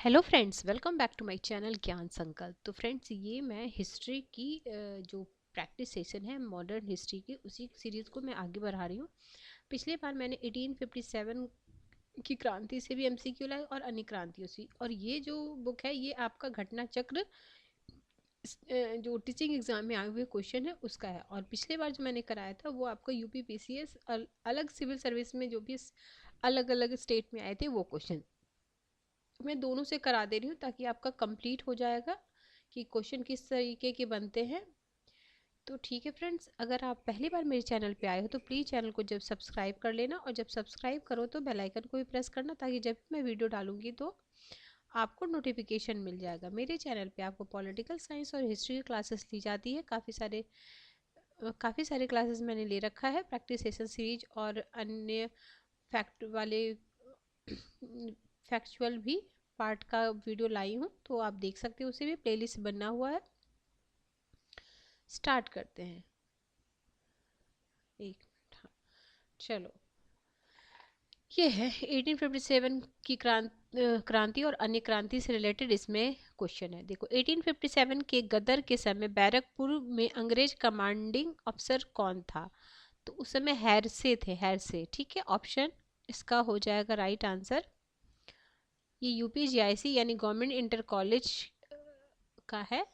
Hello friends, welcome back to my channel Gyan Sankalp. तो friends, ये मैं हिस्ट्री की जो प्रैक्टिस सेशन है मॉडर्न हिस्ट्री की, उसी सीरीज़ को मैं आगे बढ़ा रही हूँ। पिछले बार मैंने 1857 की क्रांति से भी एमसीक्यू लाए और अन्य क्रांतियों से, और ये जो बुक है ये आपका घटना चक्र जो टीचिंग एग्जाम में आए हुए क्वेश्चन है उसका है। और पिछले बार जो मैंने कराया था वो आपका यूपी पीसीएस अलग सिविल सर्विस में जो भी अलग अलग स्टेट में आए थे वो क्वेश्चन मैं दोनों से करा दे रही हूँ, ताकि आपका कंप्लीट हो जाएगा कि क्वेश्चन किस तरीके के बनते हैं। तो ठीक है फ्रेंड्स, अगर आप पहली बार मेरे चैनल पे आए हो तो प्लीज़ चैनल को जब सब्सक्राइब कर लेना, और जब सब्सक्राइब करो तो बेल आइकन को भी प्रेस करना, ताकि जब मैं वीडियो डालूंगी तो आपको नोटिफिकेशन मिल जाएगा। मेरे चैनल पे आपको पॉलिटिकल साइंस और हिस्ट्री की क्लासेस ली जाती है। काफ़ी सारे क्लासेस मैंने ले रखा है, प्रैक्टिस सेशन सीरीज और अन्य फैक्ट वाले फैक्चुअल भी पार्ट का वीडियो लाई हूँ, तो आप देख सकते हो, उसे भी प्लेलिस्ट बना हुआ है। स्टार्ट करते हैं। एक मिनट, हाँ, चलो। ये है 1857 की क्रांति और अन्य क्रांति से रिलेटेड इसमें क्वेश्चन है। देखो, 1857 के गदर के समय बैरकपुर में अंग्रेज कमांडिंग अफसर कौन था? तो उस समय हैरसे थे, हैरसे। ठीक है, ऑप्शन इसका हो जाएगा राइट आंसर। ये यूपी जीआईसी यानी गवर्नमेंट इंटर कॉलेज का है,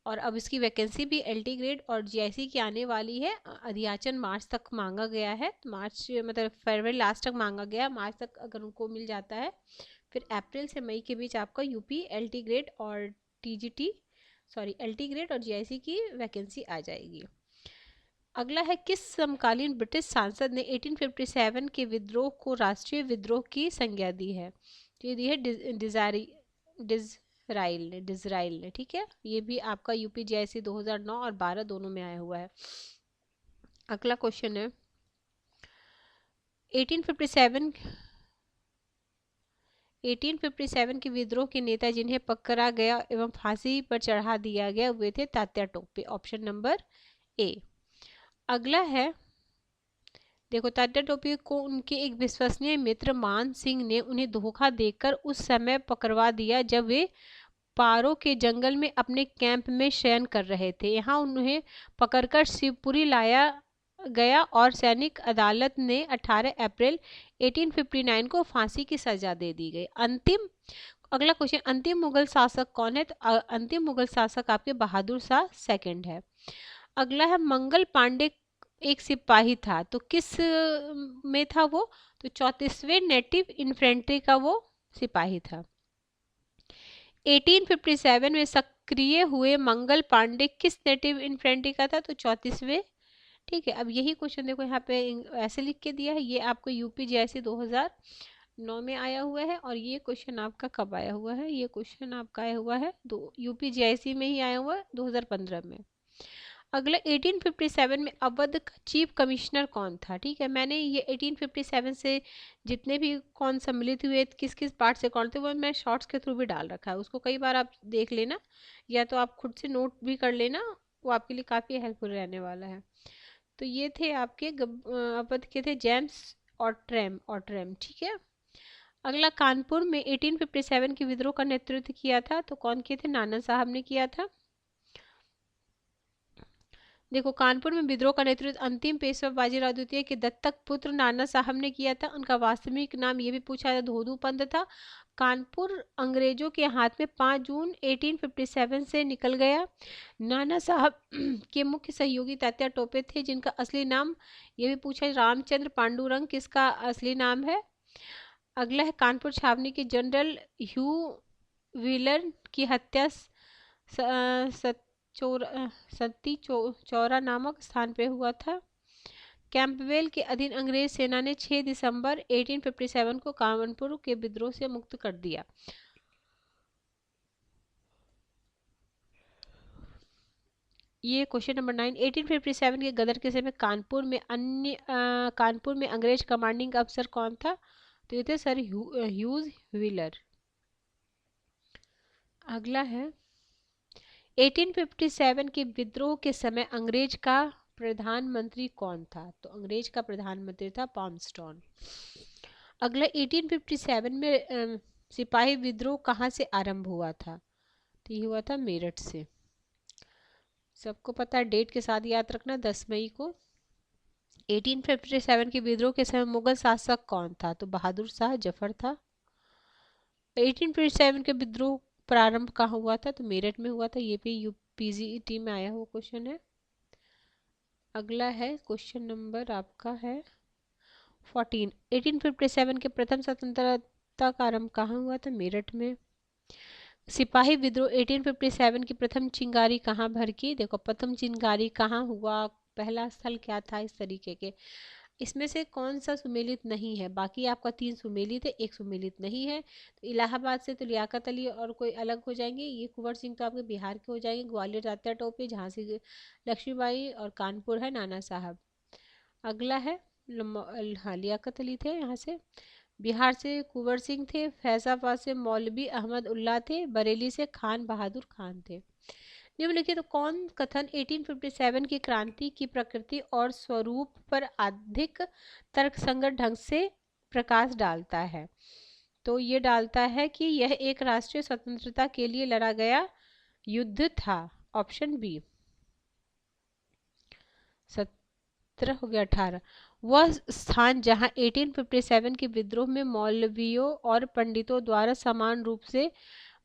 और अब इसकी वैकेंसी भी एलटी ग्रेड और जीआईसी की आने वाली है। अध्याचन मार्च तक मांगा गया है, मार्च मतलब फरवरी लास्ट तक मांगा गया, मार्च तक अगर उनको मिल जाता है, फिर अप्रैल से मई के बीच आपका यूपी एलटी ग्रेड और टीजीटी एलटी ग्रेड और जीआईसी की वैकेंसी आ जाएगी। अगला है, किस समकालीन ब्रिटिश सांसद ने 1857 के विद्रोह को राष्ट्रीय विद्रोह की संज्ञा दी है? तो ये दी है डिजराइल ने। ठीक है, ये भी आपका यूपी जीआईसी 2009 और 12 दोनों में आया हुआ है। अगला क्वेश्चन है 1857 के विद्रोह के नेता जिन्हें पकड़ा गया एवं फांसी पर चढ़ा दिया गया वे थे Tatya Tope, option number A. अगला है, देखो, तात्या टोपे को उनके एक विश्वसनीय मित्र मान सिंह ने उन्हें धोखा देकर उस समय पकड़वा दिया जब वे पारो के जंगल में अपने कैंप में शयन कर रहे थे। यहाँ उन्हें पकड़कर शिवपुरी लाया गया और सैनिक अदालत ने 18 अप्रैल 1859 को फांसी की सजा दे दी गई। अगला क्वेश्चन, अंतिम मुगल शासक कौन है? तो अंतिम मुगल शासक आपके बहादुर शाह सेकंड है। अगला है, मंगल पांडे एक सिपाही था, तो किस में था वो? तो 34वें नेटिव इन्फेंट्री का वो सिपाही था। 1857 में सक्रिय हुए मंगल पांडे किस नेटिव इन्फेंट्री का था? तो 34वें। ठीक है, अब यही क्वेश्चन देखो यहाँ पे ऐसे लिख के दिया है, ये आपको यूपी जीआईसी 2009 में आया हुआ है, और ये क्वेश्चन आपका कब आया हुआ है? ये क्वेश्चन आपका आया हुआ है यूपी जीआईसी में ही आया हुआ है 2015 में। अगला, 1857 में अवध का चीफ कमिश्नर कौन था? ठीक है, मैंने ये 1857 से जितने भी कौन सम्मिलित हुए, किस किस पार्ट से कौन थे, वो मैं शॉर्ट्स के थ्रू भी डाल रखा है, उसको कई बार आप देख लेना, या तो आप खुद से नोट भी कर लेना, वो आपके लिए काफ़ी हेल्पफुल रहने वाला है। तो ये थे आपके अवध के थे जेम्स और ट्रेम। ठीक है। अगला, कानपुर में 1857 के विद्रोह का नेतृत्व किया था, तो कौन किए थे? नाना साहब ने किया था। देखो, कानपुर में विद्रोह का नेतृत्व अंतिम पेशवा बाजीराव द्वितीय के दत्तक पुत्र नाना साहब ने किया था। उनका वास्तविक नाम ये भी पूछा था, धोदू पंत था। कानपुर अंग्रेजों के हाथ में 5 जून 1857 से निकल गया। नाना साहब के मुख्य सहयोगी तात्या टोपे थे, जिनका असली नाम ये भी पूछा, रामचंद्र पांडुरंग किसका असली नाम है? अगला है, कानपुर छावनी के जनरल ह्यू व्हीलर की हत्या सत्ती चौरा नामक स्थान पे हुआ था। कैंपबेल के अधीन अंग्रेज सेना ने 6 दिसंबर 1857 को कानपुर के विद्रोह से मुक्त कर दिया। ये क्वेश्चन नंबर 9, 1857 के गदर के समय कानपुर में अंग्रेज कमांडिंग अफसर कौन था? तो ये थे सर ह्यूज व्हीलर। अगला है, 1857 के विद्रोह के समय अंग्रेज का प्रधानमंत्री कौन था? तो अंग्रेज का प्रधानमंत्री था पॉम्स्टॉन। अगला, 1857 में सिपाही विद्रोह कहाँ से आरंभ हुआ था? तो ये हुआ था मेरठ से। सबको पता है, डेट के साथ याद रखना, 10 मई को। 1857 के विद्रोह के समय मुगल शासक कौन था? तो बहादुर शाह जफर था। 1857 के विद्रोह प्रारंभ कहाँ हुआ था? तो मेरठ में हुआ था। ये भी यूपीजीटी में आया हुआ क्वेश्चन है। अगला है क्वेश्चन नंबर आपका है 14। 1857 के प्रथम स्वतंत्रता का आरंभ कहाँ हुआ था? मेरठ में। सिपाही विद्रोह 1857 की प्रथम चिंगारी कहाँ भड़की? देखो, प्रथम चिंगारी कहाँ हुआ, पहला स्थल क्या था, इस तरीके के। इसमें से कौन सा सुमेलित नहीं है? बाकी आपका 3 सुमेलित है, 1 सुमेलित नहीं है। तो इलाहाबाद से तो लियाकत अली और कोई अलग हो जाएंगे। ये कुंवर सिंह तो आपके बिहार के हो जाएंगे। ग्वालियर तात्या टोपे, झांसी लक्ष्मीबाई और कानपुर है नाना साहब। अगला है हाँ, लियाकत अली थे यहाँ से। बिहार से कुंवर सिंह थे। फैजाबाद से मौलवी अहमद उल्ला थे। बरेली से खान बहादुर खान थे। निम्नलिखित तो कौन कथन 1857 की क्रांति की प्रकृति और स्वरूप पर अधिक तर्कसंगत ढंग से प्रकाश डालता है? तो ये डालता है कि यह एक राष्ट्रीय स्वतंत्रता के लिए लड़ा गया युद्ध था। Option B. 17 हो गया, 18। वह स्थान जहां 1857 के विद्रोह में मौलवियों और पंडितों द्वारा समान रूप से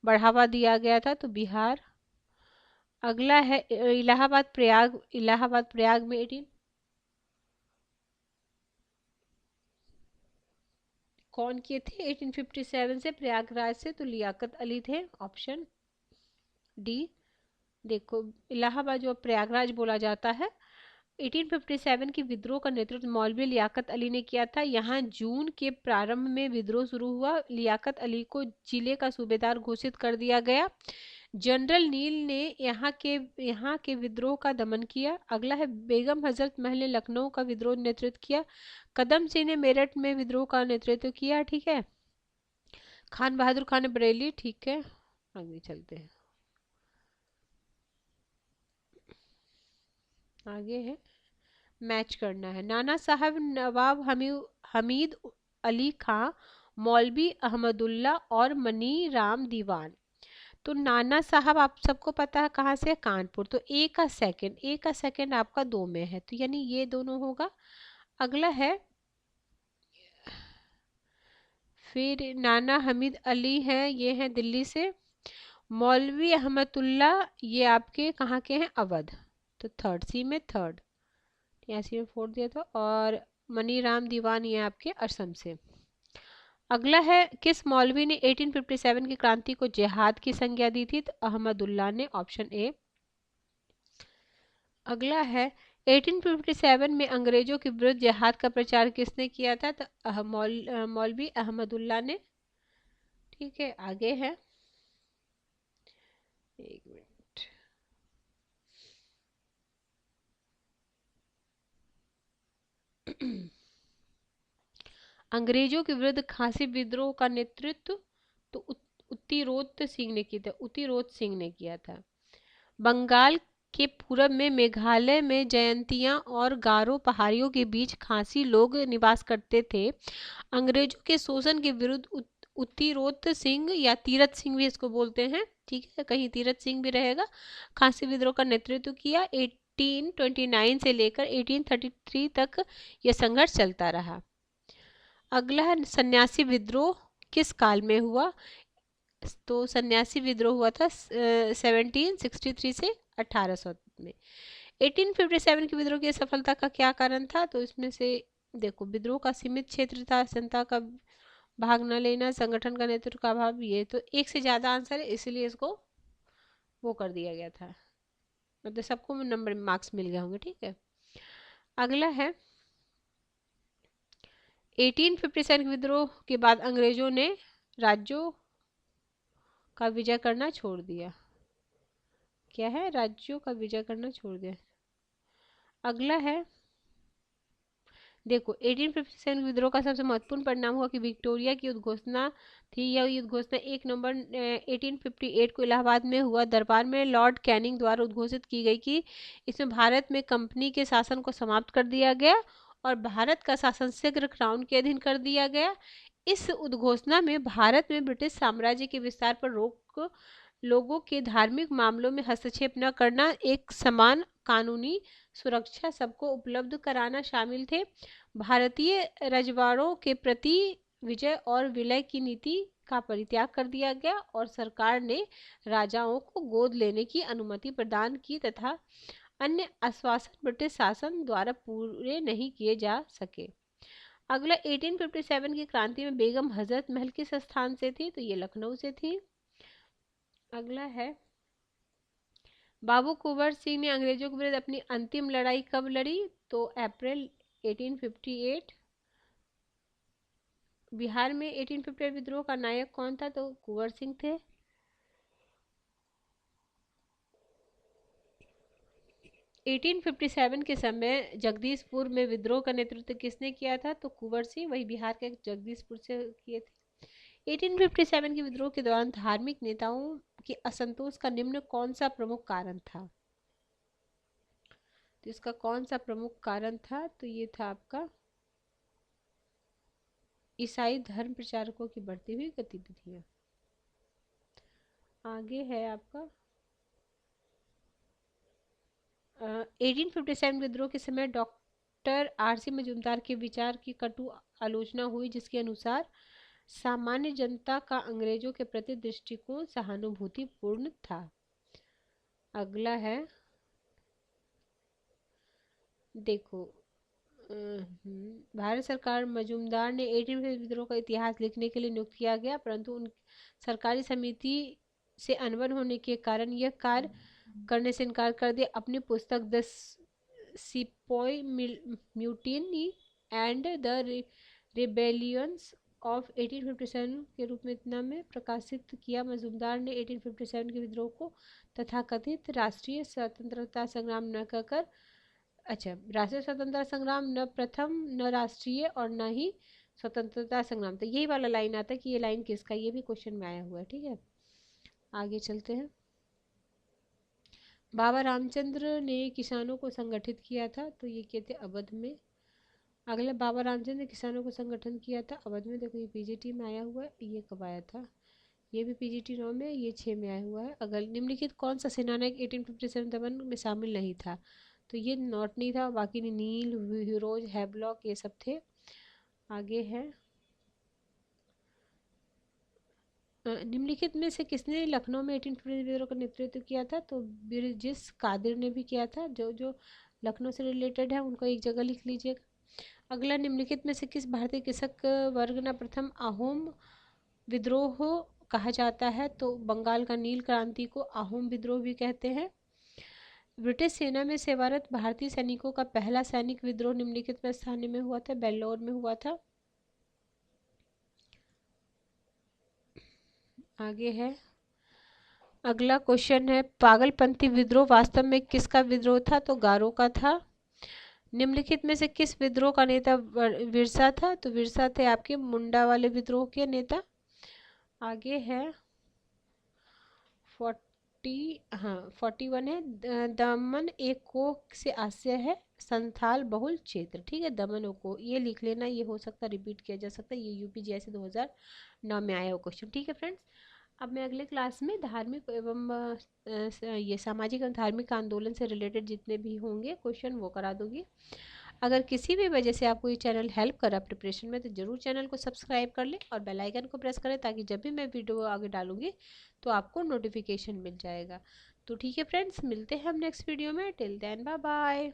बढ़ावा दिया गया था। तो बिहार। अगला है इलाहाबाद प्रयाग। इलाहाबाद प्रयाग में 18 कौन किए थे 1857 से? प्रयागराज से तो लियाकत अली थे। Option D. देखो, इलाहाबाद जो प्रयागराज बोला जाता है, 1857 की विद्रोह का नेतृत्व मौलवी लियाकत अली ने किया था। यहाँ जून के प्रारंभ में विद्रोह शुरू हुआ। लियाकत अली को जिले का सूबेदार घोषित कर दिया गया। जनरल नील ने यहाँ के विद्रोह का दमन किया। अगला है बेगम हजरत महल ने लखनऊ का विद्रोह नेतृत्व किया। कदम सिंह ने मेरठ में विद्रोह का नेतृत्व किया। ठीक है। खान बहादुर खान ने बरेली। ठीक है, आगे चलते हैं। आगे है मैच करना है। नाना साहब नवाब हमीद अली खां, मौलवी अहमदुल्ला और मनी राम दीवान। तो नाना साहब आप सबको पता है कहाँ से? कानपुर। तो ए का सेकंड आपका 2 में है, तो यानी ये दोनों होगा। अगला है फिर नाना हमीद अली हैं, ये हैं दिल्ली से। मौलवी अहमदुल्ला ये आपके कहाँ के हैं? अवध। तो थर्ड, सी में थर्ड, यहाँ सी में फोर्थ दिया था। और मनी राम दीवान ये आपके असम से। अगला है किस मौलवी ने 1857 की क्रांति को जिहाद की संज्ञा दी थी? तो अहमदुल्ला ने। Option A. अगला है 1857 में अंग्रेजों के विरुद्ध जिहाद का प्रचार किसने किया था? तो मौलवी अहमदुल्ला ने। ठीक है, आगे है, एक मिनट। अंग्रेजों के विरुद्ध खासी विद्रोह का नेतृत्व तो उत्तिरोत सिंह ने किया था। उत्तिरोत सिंह ने किया था। बंगाल के पूरब में मेघालय में जयंतिया और गारो पहाड़ियों के बीच खासी लोग निवास करते थे। अंग्रेजों के शोषण के विरुद्ध उत्तिरोत सिंह या तीरथ सिंह भी इसको बोलते हैं, ठीक है, कहीं तीरथ सिंह भी रहेगा, खासी विद्रोह का नेतृत्व किया। 1829 से लेकर 1833 तक यह संघर्ष चलता रहा। अगला है सन्यासी विद्रोह किस काल में हुआ? तो सन्यासी विद्रोह हुआ था 1763 से 1800 में। 1857 के विद्रोह की सफलता का क्या कारण था? तो इसमें से देखो, विद्रोह का सीमित क्षेत्र था, जनता का भाग न लेना, संगठन का नेतृत्व का अभाव। ये तो एक से ज्यादा आंसर है, इसलिए इसको वो कर दिया गया था, मतलब सबको नंबर मार्क्स मिल गए होंगे। ठीक है। अगला है 1857 के विद्रोह के बाद अंग्रेजों ने राज्यों का विजय करना छोड़ दिया। क्या है? राज्यों का विजय करना छोड़ दिया। अगला है देखो, 1857 विद्रोह का सबसे महत्वपूर्ण परिणाम हुआ कि विक्टोरिया की उद्घोषणा थी। यह युद्ध घोषणा 1 नवंबर 1858 को इलाहाबाद में हुआ दरबार में लॉर्ड कैनिंग द्वारा उद्घोषित की गई कि इसमें भारत में कंपनी के शासन को समाप्त कर दिया गया और भारत का शासन शीघ्र क्राउन के अधीन कर दिया गया। इस उद्घोषणा में भारत में ब्रिटिश साम्राज्य के विस्तार पर रोक, लोगों के धार्मिक मामलों में हस्तक्षेप न करना, एक समान कानूनी सुरक्षा सबको उपलब्ध कराना शामिल थे। भारतीय रजवाड़ों के प्रति विजय और विलय की नीति का परित्याग कर दिया गया और सरकार ने राजाओं को गोद लेने की अनुमति प्रदान की तथा अन्य आश्वासन ब्रिटिश शासन द्वारा पूरे नहीं किए जा सके। अगला 1857 की क्रांति में बेगम हजरत महल किस स्थान से थी, तो ये लखनऊ से थी। अगला है बाबू कुंवर सिंह ने अंग्रेजों के विरुद्ध अपनी अंतिम लड़ाई कब लड़ी, तो अप्रैल 1858। बिहार में 1858 विद्रोह का नायक कौन था, तो कुंवर सिंह थे। 1857 के समय जगदीशपुर में विद्रोह का नेतृत्व किसने किया था, तो कुंवर सिंह, वही बिहार के जगदीशपुर से किए थे। 1857 के विद्रोह के दौरान धार्मिक नेताओं के असंतोष का निम्न कौन सा प्रमुख कारण था, तो इसका कौन सा प्रमुख कारण था, तो ये था आपका ईसाई धर्म प्रचारकों की बढ़ती हुई गतिविधियां। आगे है आपका 1857 विद्रोह के समय डॉक्टर आर.सी. मजूमदार के विचार की कटु आलोचना हुई, जिसके अनुसार सामान्य जनता का अंग्रेजों के प्रति दृष्टिकोण सहानुभूतिपूर्ण था। अगला है देखो भारत सरकार मजूमदार ने 1857 विद्रोह का इतिहास लिखने के लिए नियुक्त किया गया, परंतु उन सरकारी समिति से अनबन होने के कारण यह कार्य करने से इनकार कर दिया। अपनी पुस्तक the sepoy mutiny and the rebellions of 1857 के रूप में इतना में प्रकाशित किया। मजूमदार ने 1857 के विद्रोह को तथाकथित राष्ट्रीय स्वतंत्रता संग्राम न कहकर राष्ट्रीय स्वतंत्रता संग्राम न प्रथम न राष्ट्रीय और न ही स्वतंत्रता संग्राम, तो यही वाला लाइन आता है कि ये लाइन किसका, ये भी क्वेश्चन में आया हुआ है। ठीक है, आगे चलते हैं। बाबा रामचंद्र ने किसानों को संगठित किया था, तो ये कहते अवध में। अगला बाबा रामचंद्र ने किसानों को संगठन किया था अवध में, देखो ये पीजीटी में आया हुआ है। ये कब आया था, ये भी पीजीटी 9 में, ये 6 में आया हुआ है। अगर निम्नलिखित कौन सा सेनानायक 1857 दमन में शामिल नहीं था, तो ये नॉट नहीं था, बाकी नील, हीरोज, हैवलॉक ये सब थे। आगे है निम्नलिखित में से किसने लखनऊ में 1857 विद्रोह का नेतृत्व किया था, तो बिरजिस कादिर ने भी किया था। जो जो लखनऊ से रिलेटेड है उनको एक जगह लिख लीजिएगा। अगला निम्नलिखित में से किस भारतीय कृषक वर्ग ने प्रथम अहोम विद्रोह कहा जाता है, तो बंगाल का नील क्रांति को अहोम विद्रोह भी कहते हैं। ब्रिटिश सेना में सेवारत भारतीय सैनिकों का पहला सैनिक विद्रोह निम्नलिखित में स्थान में हुआ था, बेल्लौर में हुआ था। आगे है अगला क्वेश्चन है पागलपंथी विद्रोह वास्तव में किसका विद्रोह था, तो गारो का था। निम्नलिखित में से किस विद्रोह का नेता विरसा था, तो विरसा थे आपके मुंडा वाले विद्रोह के नेता। आगे है 41 है दमन एक को से आशय है संथाल बहुल क्षेत्र। ठीक है, दमन को ये लिख लेना, ये हो सकता है रिपीट किया जा सकता है, ये यूपीजीएससी 2009 में आया हुआ क्वेश्चन। ठीक है फ्रेंड्स, अब मैं अगले क्लास में धार्मिक एवं ये सामाजिक एवं धार्मिक आंदोलन से रिलेटेड जितने भी होंगे क्वेश्चन वो करा दूंगी। अगर किसी भी वजह से आपको ये चैनल हेल्प करा प्रिपरेशन में, तो जरूर चैनल को सब्सक्राइब कर लें और बेल आइकन को प्रेस करें, ताकि जब भी मैं वीडियो आगे डालूंगी तो आपको नोटिफिकेशन मिल जाएगा। तो ठीक है फ्रेंड्स, मिलते हैं हम नेक्स्ट वीडियो में। Till then bye bye.